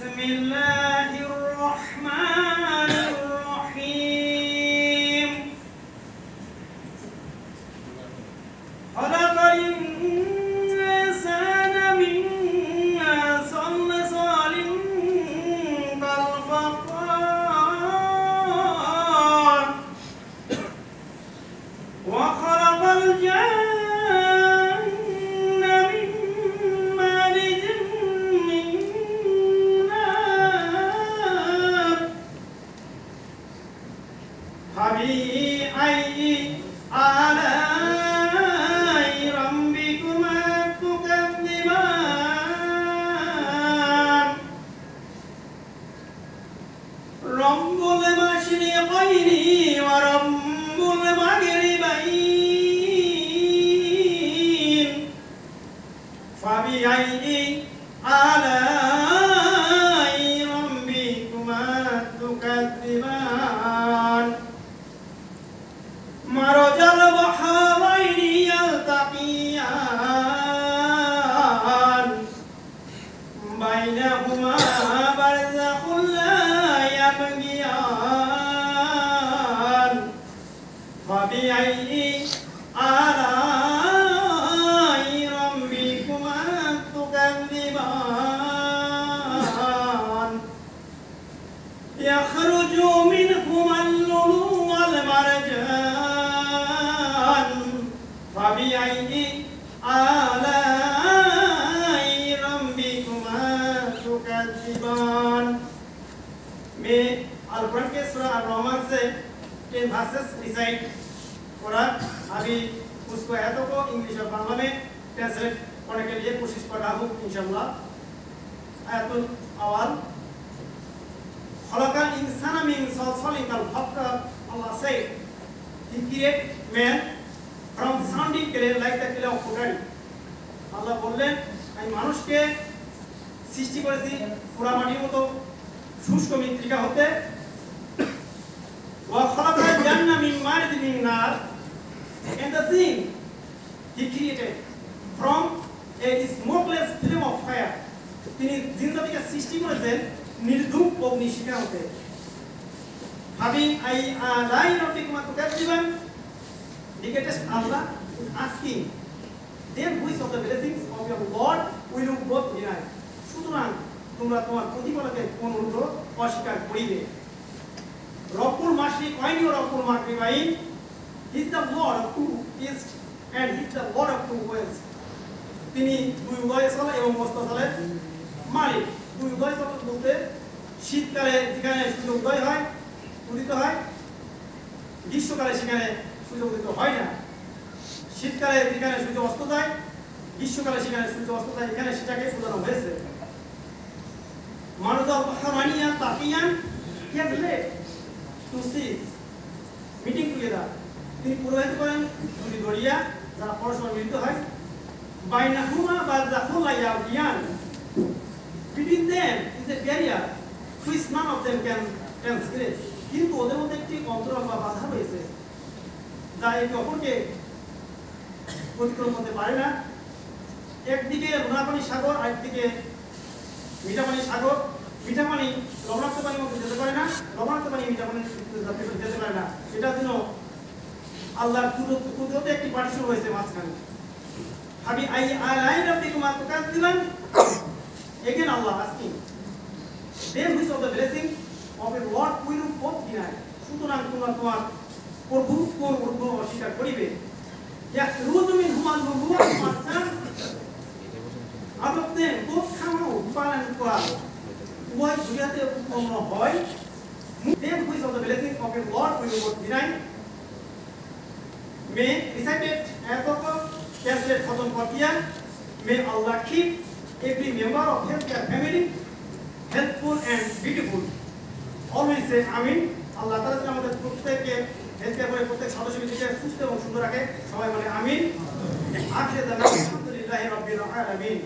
بسم الله الرحمن الرحيم خلق الإنسان من صلصال كالفخار وخلق الجن من مارج من نار فبأي آلاء ربكما تكذبان رب المشرقين ورب المغربين فبأي آلاء ربكما تكذبان مرج البحرين يلتقيان بينهما برزخ لا يبغيان فبأي آلاء ربكما تكذبان يخرج منهما اللؤلؤ والمرجان فبأي آلاء ربكما تكذبان May Al-Quran के सूरा Ar-Rahman से 10 verses recite पढ़ा अभी उसको आयतों को इंग्लिश और बांग्ला में ट्रांसलेट करने के लिए कोशिश कर रहा हूँ इंशाअल्लाह आयतुल अवल खलक़ल इंसाना मिन सलसालिन कल-फख्खार Allah said He created man from sounding clay like the clay of pottery আল্লাহ বললেন আমি মানুষকে সৃষ্টি করেছি পুরা মাটির মতো শুষ্ক মৃত্তিকা হতে ওয়া খালাকাল জান্না মিন মারিজ মিন নার and the thing He created from a smokeless flame of fire তিনি জিন জাতিকে সৃষ্টি করেছেন নির্ধূপ অগ্নিশিখা হতে ভাবি আই আলাই রব্বিকুমা তুকাজ্জিবান The greatest Allah is asking then which of the blessings of your Lord will you both deny সুতরাং তোমরা তোমার প্রতিপালকে কোনরূপ অস্বীকার করিবে রব্বুল মাশরিক ওয়াইন ও রব্বুল মাগরিবাইন He is the Lord of two east and He is the Lord of two west তিনি দুই উদয়স্থল এবং অস্তস্থলের মালিক দুই উদয়স্থল বলতে শীতকালে যেখানে সূর্য উদয় হয় উদিত হয় গ্রীষ্মকালে সেখানে সূর্য উদিত হয় না শীতকালে যেখানে সূর্য অস্ত যায় গ্রীষ্মকালে সেখানে সূর্য অস্ত যায় এখানে সেটাকে বোঝানো হয়েছে মারজাল বাহরানিয়া তাকিয়ান he has led two seas meeting together তিনি প্রবাহিত করেন দুটি দরিয়া যারা পরস্পর মিলিত হয় বাইনাহুমা বারযাখুন লা ইয়াবগিয়ান between them is a barrier which none of them can transgress কিন্তু ওদের মধ্যে একটি অন্তরাল বা বাধা রয়েছে যা একে অপরকে অতিক্রম করতে পারে না একদিকে লোনাপানি সাগর আরেকদিকে মিঠা পানি সাগর মিঠা পানি লবণাক্ত পানির মধ্যে যেতে পারে না লবণাক্ত পানি মিঠা পানির যেতে পারে না এটার জন্য আল্লাহর কুদরতে একটি পার্টিশন হয়েছে মাঝখানে ভাবি আই আলাই রাব্বিকুমা তুকাজ্জিবান again Allah asking then which of the blessings of your Lord will you both deny সুতরাং তোমরা তোমার প্রভু কোন রূপ অস্বীকার করিবে يخرج منهما اللؤلؤ والمرجان out of them both come out balance করা উভয় দুনিয়াতে উৎপন্ন হয় then which of the blessings of your Lord will you both deny may recited ayatoko translate খতম কর দিয়া may Allah keep every member of his family healthful and beautiful always say amin Allah তাআলা যেন আমাদের প্রত্যেককে healthcare করে প্রত্যেক সদস্যকে সুস্থ এবং সুন্দর রাখে সবাই বলে আমিন আখির দাওয়ানা আলহামদুলিল্লাহি রাব্বিল আলামিন